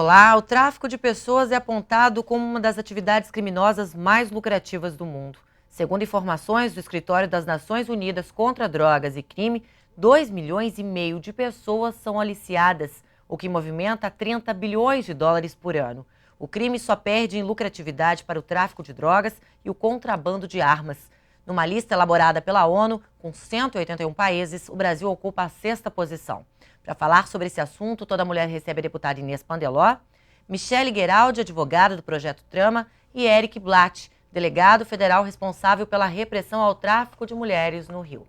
Olá, o tráfico de pessoas é apontado como uma das atividades criminosas mais lucrativas do mundo. Segundo informações do Escritório das Nações Unidas contra Drogas e Crime, 2,5 milhões de pessoas são aliciadas, o que movimenta 30 bilhões de dólares por ano. O crime só perde em lucratividade para o tráfico de drogas e o contrabando de armas. Numa lista elaborada pela ONU, com 181 países, o Brasil ocupa a 6ª posição. Para falar sobre esse assunto, Toda Mulher recebe a deputada Inês Pandeló, Michele Gueraldi, advogada do Projeto Trama, e Eric Blatt, delegado federal responsável pela repressão ao tráfico de mulheres no Rio.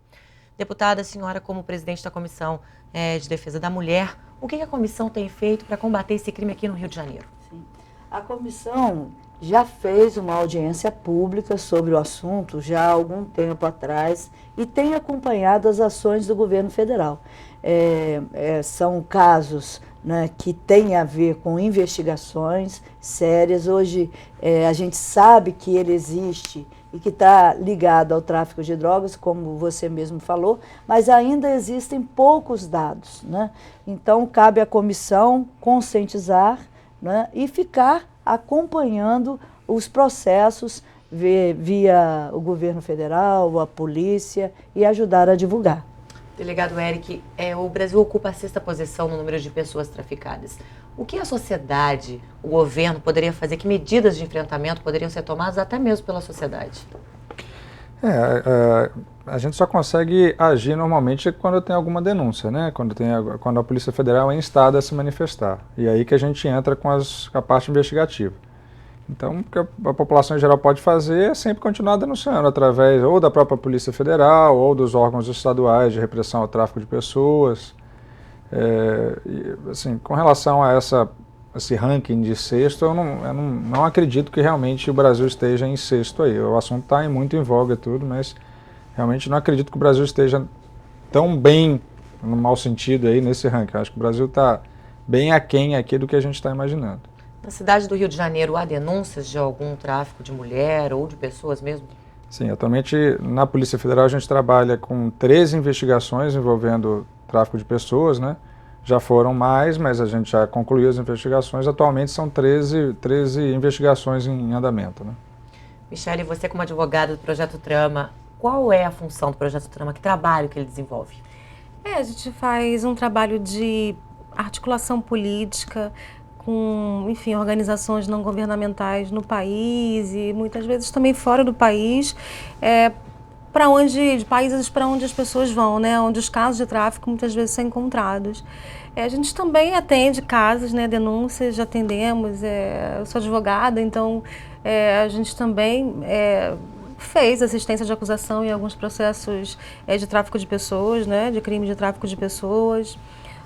Deputada, a senhora, como presidente da Comissão de Defesa da Mulher, o que a comissão tem feito para combater esse crime aqui no Rio de Janeiro? Sim. A comissão já fez uma audiência pública sobre o assunto já há algum tempo atrás e tem acompanhado as ações do governo federal. São casos, né, que têm a ver com investigações sérias. Hoje a gente sabe que ele existe e que está ligado ao tráfico de drogas, como você mesmo falou, mas ainda existem poucos dados, né? Então cabe à comissão conscientizar, né, e ficar acompanhando os processos via o governo federal, a polícia, e ajudar a divulgar. Delegado Eric, o Brasil ocupa a 6ª posição no número de pessoas traficadas. O que a sociedade, o governo poderia fazer? Que medidas de enfrentamento poderiam ser tomadas até mesmo pela sociedade? A gente só consegue agir normalmente quando tem alguma denúncia, né? Quando a Polícia Federal é instada a se manifestar. E aí que a gente entra com a parte investigativa. Então, o que a população em geral pode fazer é sempre continuar denunciando através ou da própria Polícia Federal ou dos órgãos estaduais de repressão ao tráfico de pessoas. Assim, com relação a esse ranking de sexto, eu não acredito que realmente o Brasil esteja em sexto aí. O assunto está muito em voga e tudo, mas realmente não acredito que o Brasil esteja tão bem, no mau sentido, aí nesse ranking. Eu acho que o Brasil está bem aquém aqui do que a gente está imaginando. Na cidade do Rio de Janeiro, há denúncias de algum tráfico de mulher ou de pessoas mesmo? Sim, atualmente na Polícia Federal a gente trabalha com 13 investigações envolvendo tráfico de pessoas, né? Já foram mais, mas a gente já concluiu as investigações. Atualmente são 13 investigações em andamento, né? Michele, você como advogada do Projeto Trama, qual é a função do Projeto Trama? Que trabalho que ele desenvolve? A gente faz um trabalho de articulação política com, enfim, organizações não governamentais no país e muitas vezes também fora do país, de países para onde as pessoas vão, né, onde os casos de tráfico muitas vezes são encontrados. A gente também atende casos, né, denúncias, já atendemos, eu sou advogada, então a gente também fez assistência de acusação em alguns processos de tráfico de pessoas, né, de crime de tráfico de pessoas.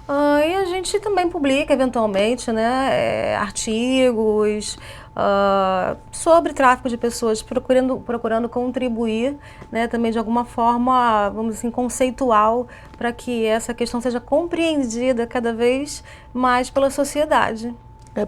E a gente também publica, eventualmente, né, artigos sobre tráfico de pessoas, procurando contribuir, né, também de alguma forma, vamos dizer assim, conceitual, para que essa questão seja compreendida cada vez mais pela sociedade.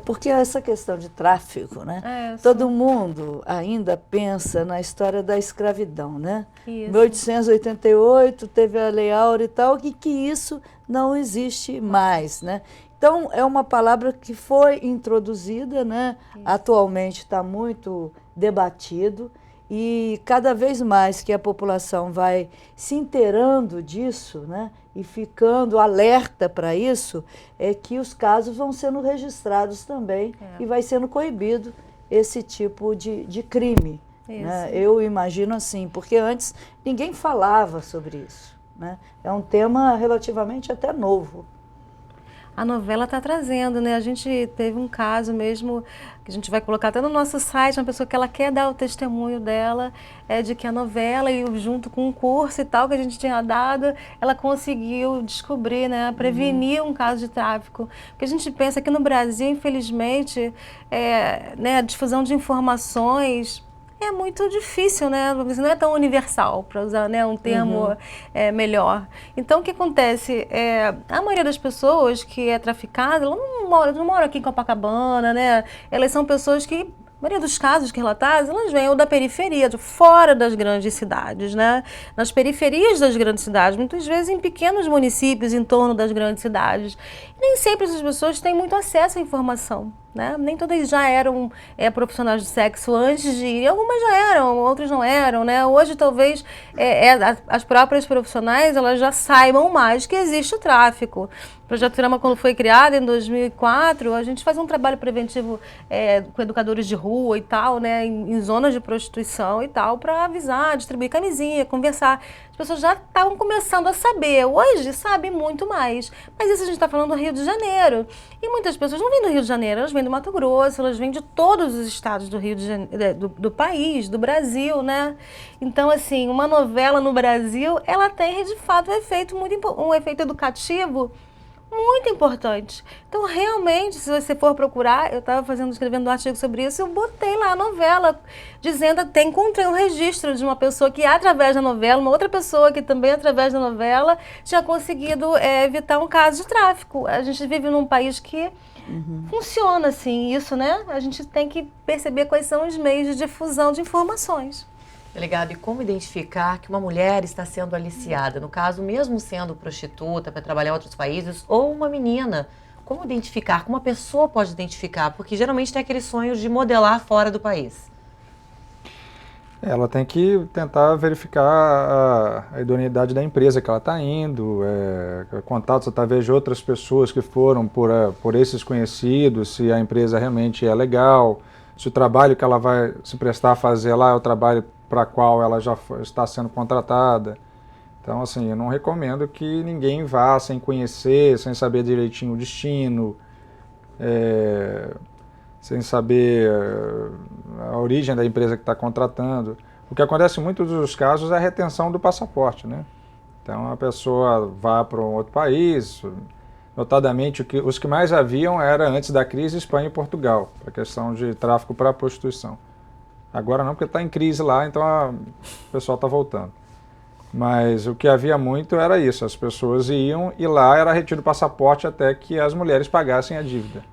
Porque essa questão de tráfico, né? Todo mundo ainda pensa na história da escravidão, né? Em 1888 teve a Lei Áurea e tal, que isso não existe mais, né? Então, é uma palavra que foi introduzida, né? Atualmente está muito debatido e cada vez mais que a população vai se inteirando disso, né? E ficando alerta para isso, é que os casos vão sendo registrados também e vai sendo coibido esse tipo de crime. Né? Eu imagino assim, porque antes ninguém falava sobre isso, né? É um tema relativamente até novo. A novela está trazendo, né? A gente teve um caso mesmo, que a gente vai colocar até no nosso site, uma pessoa que ela quer dar o testemunho dela, de que a novela, e junto com um curso e tal que a gente tinha dado, ela conseguiu descobrir, né? Prevenir um caso de tráfico. Porque a gente pensa que no Brasil, infelizmente, né, a difusão de informações é muito difícil, né? Não é tão universal, para usar, né, um termo melhor. Então, o que acontece? A maioria das pessoas que é traficada, ela não mora aqui em Copacabana, né? Elas são pessoas que maioria dos casos que relatados, elas vêm ou da periferia, de fora das grandes cidades, né? Nas periferias das grandes cidades, muitas vezes em pequenos municípios em torno das grandes cidades. E nem sempre essas pessoas têm muito acesso à informação, né? Nem todas já eram profissionais de sexo antes de ir, algumas já eram, outras não eram, né? Hoje talvez as próprias profissionais elas já saibam mais que existe o tráfico. O Projeto Trama, quando foi criado em 2004, a gente faz um trabalho preventivo com educadores de rua e tal, né, em zonas de prostituição e tal, para avisar, distribuir camisinha, conversar. As pessoas já estavam começando a saber. Hoje sabem muito mais. Mas isso a gente está falando do Rio de Janeiro. E muitas pessoas não vêm do Rio de Janeiro, elas vêm do Mato Grosso, elas vêm de todos os estados do Rio de Janeiro, do país, do Brasil, né? Então, assim, uma novela no Brasil, ela tem, de fato, um efeito educativo muito importante. Então, realmente, se você for procurar, eu estava escrevendo um artigo sobre isso, eu botei lá a novela, dizendo, até encontrei um registro de uma pessoa que, através da novela, uma outra pessoa que também, através da novela, tinha conseguido evitar um caso de tráfico. A gente vive num país que funciona assim, isso, né? A gente tem que perceber quais são os meios de difusão de informações. Delegado, e como identificar que uma mulher está sendo aliciada? No caso, mesmo sendo prostituta para trabalhar em outros países, ou uma menina, como identificar? Como uma pessoa pode identificar? Porque geralmente tem aquele sonho de modelar fora do país. Ela tem que tentar verificar a idoneidade da empresa que ela está indo, contatos através de outras pessoas que foram por esses conhecidos, se a empresa realmente é legal, se o trabalho que ela vai se prestar a fazer lá é o trabalho para qual ela já está sendo contratada. Então, assim, eu não recomendo que ninguém vá sem conhecer, sem saber direitinho o destino, sem saber a origem da empresa que está contratando. O que acontece em muitos dos casos é a retenção do passaporte, né? Então, a pessoa vai para um outro país, notadamente os que mais haviam era antes da crise Espanha e Portugal, para a questão de tráfico para a prostituição. Agora não, porque está em crise lá, então o pessoal está voltando. Mas o que havia muito era isso, as pessoas iam e lá era retido o passaporte até que as mulheres pagassem a dívida.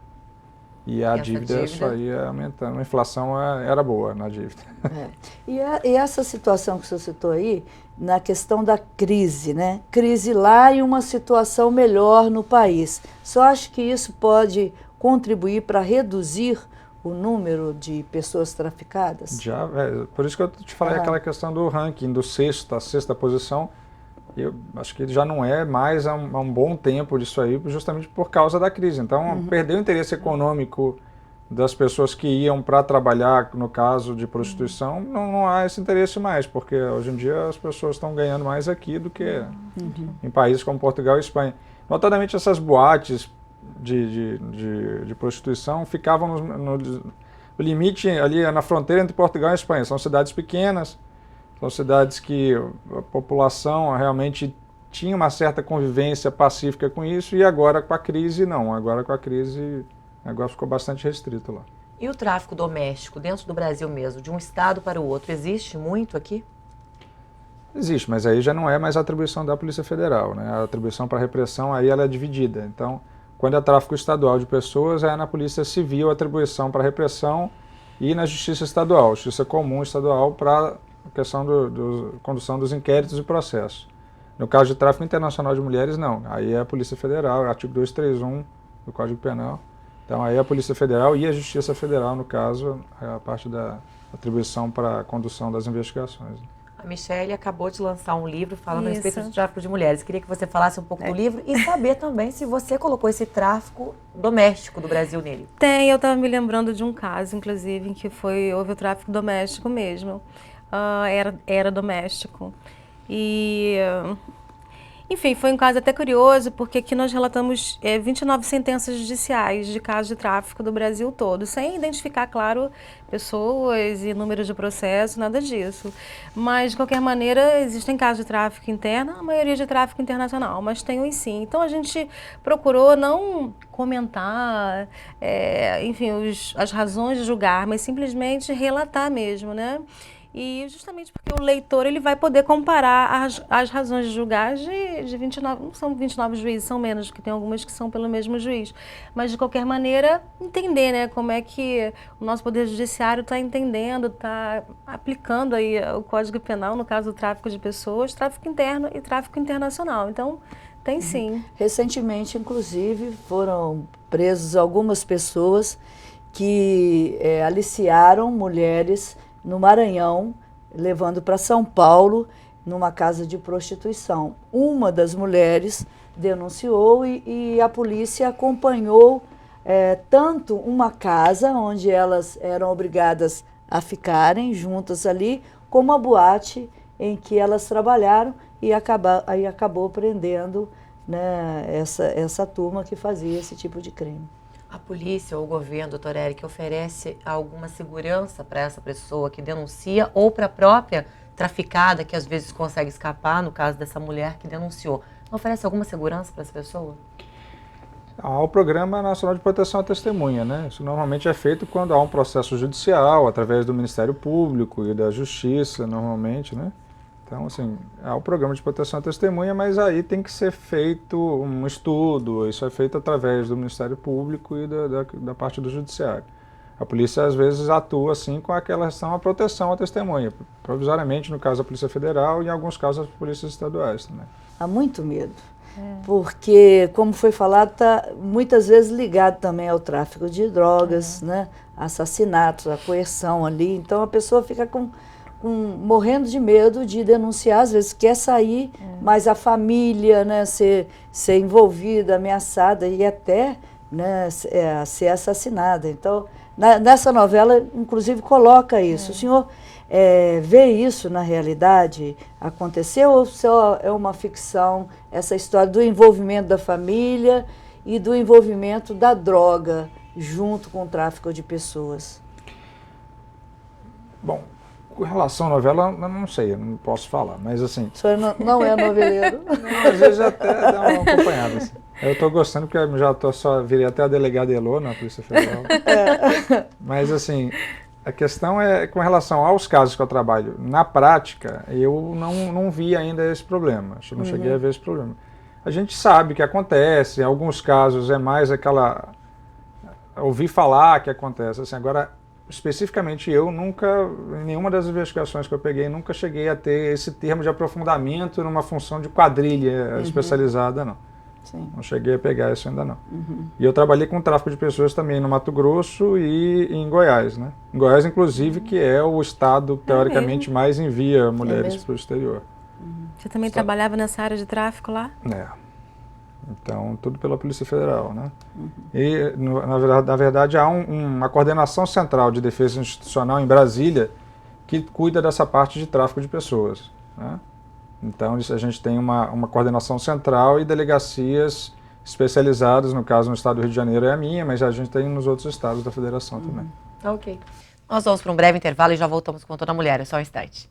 E a dívida só ia aumentando, a inflação era boa na dívida. E essa situação que você citou aí, na questão da crise, né? Crise lá e uma situação melhor no país. Só acho que isso pode contribuir para reduzir o número de pessoas traficadas? Já, por isso que eu te falei aquela questão do ranking, a sexta posição, eu acho que ele já não é mais há um bom tempo disso aí, justamente por causa da crise. Então, perdeu o interesse econômico das pessoas que iam para trabalhar, no caso de prostituição, não há esse interesse mais, porque hoje em dia as pessoas estão ganhando mais aqui do que em países como Portugal e Espanha. Notadamente essas boates de prostituição ficavam no limite ali na fronteira entre Portugal e Espanha. São cidades pequenas, são cidades que a população realmente tinha uma certa convivência pacífica com isso, e agora com a crise não. Agora com a crise, o negócio ficou bastante restrito lá. E o tráfico doméstico dentro do Brasil mesmo, de um estado para o outro, existe muito aqui? Existe, mas aí já não é mais a atribuição da Polícia Federal, né? A atribuição para repressão aí ela é dividida. Então, quando é tráfico estadual de pessoas, é na Polícia Civil a atribuição para repressão e na Justiça Estadual, Justiça Comum Estadual para a questão da condução dos inquéritos e processos. No caso de tráfico internacional de mulheres, não. Aí é a Polícia Federal, artigo 231 do Código Penal. Então aí é a Polícia Federal e a Justiça Federal, no caso, é a parte da atribuição para a condução das investigações. A Michele acabou de lançar um livro falando a respeito do tráfico de mulheres. Queria que você falasse um pouco do livro e saber também se você colocou esse tráfico doméstico do Brasil nele. Eu estava me lembrando de um caso, inclusive, em que houve o tráfico doméstico mesmo. Era doméstico. E, enfim, foi um caso até curioso, porque aqui nós relatamos 29 sentenças judiciais de casos de tráfico do Brasil todo, sem identificar, claro, pessoas e números de processo, nada disso. Mas, de qualquer maneira, existem casos de tráfico interno, a maioria de tráfico internacional, mas tem os sim. Então, a gente procurou não comentar, enfim, as razões de julgar, mas simplesmente relatar mesmo, né? E justamente porque o leitor ele vai poder comparar as razões de julgar de 29, não são 29 juízes, são menos, porque tem algumas que são pelo mesmo juiz. Mas, de qualquer maneira, entender, né, como é que o nosso Poder Judiciário está entendendo, está aplicando aí o Código Penal, no caso do tráfico de pessoas, tráfico interno e tráfico internacional. Então, tem sim. Recentemente, inclusive, foram presas algumas pessoas que aliciaram mulheres no Maranhão, levando para São Paulo, numa casa de prostituição. Uma das mulheres denunciou e a polícia acompanhou tanto uma casa onde elas eram obrigadas a ficarem juntas ali, como a boate em que elas trabalharam e acabou prendendo, né, essa turma que fazia esse tipo de crime. A polícia ou o governo, doutor Eric, oferece alguma segurança para essa pessoa que denuncia ou para a própria traficada que às vezes consegue escapar, no caso dessa mulher que denunciou? Não oferece alguma segurança para essa pessoa? Há o Programa Nacional de Proteção à Testemunha, né? Isso normalmente é feito quando há um processo judicial, através do Ministério Público e da Justiça, normalmente, né? Então, assim, há o Programa de Proteção à Testemunha, mas aí tem que ser feito um estudo, isso é feito através do Ministério Público e da parte do Judiciário. A polícia, às vezes, atua, assim, com aquela relação à proteção à testemunha, provisoriamente, no caso da Polícia Federal e, em alguns casos, as polícias estaduais também. Há muito medo, porque, como foi falado, está muitas vezes ligado também ao tráfico de drogas, né? Assassinatos, a coerção ali, então a pessoa fica morrendo de medo de denunciar, às vezes quer sair, mas a família, né, ser envolvida, ameaçada e até, né, ser assassinada. Então, nessa novela, inclusive, coloca isso. O senhor vê isso na realidade acontecer ou só é uma ficção, essa história do envolvimento da família e do envolvimento da droga junto com o tráfico de pessoas? Bom, com relação à novela, eu não sei, eu não posso falar, mas assim... O senhor não é noveleiro? Não, às vezes até dá uma acompanhada. Assim. Eu estou gostando porque eu já virei até a delegada Elô na Polícia Federal. Mas assim, a questão é com relação aos casos que eu trabalho. Na prática, eu não vi ainda esse problema, acho que não cheguei a ver esse problema. A gente sabe que acontece, em alguns casos é mais aquela... ouvir falar que acontece, assim, agora... Especificamente eu nunca, em nenhuma das investigações que eu peguei, nunca cheguei a ter esse termo de aprofundamento numa função de quadrilha especializada, não. Sim. Não cheguei a pegar isso ainda não. E eu trabalhei com tráfico de pessoas também no Mato Grosso e em Goiás, né? Em Goiás, inclusive, que é o estado, teoricamente, mais envia mulheres para o exterior. Você também trabalhava nessa área de tráfico lá? Então, tudo pela Polícia Federal, né? E, na verdade, há uma coordenação central de defesa institucional em Brasília que cuida dessa parte de tráfico de pessoas, né? Então, a gente tem uma coordenação central e delegacias especializadas, no caso, no estado do Rio de Janeiro é a minha, mas a gente tem nos outros estados da federação também. Ok. Nós vamos para um breve intervalo e já voltamos com Toda Mulher, é só um instante.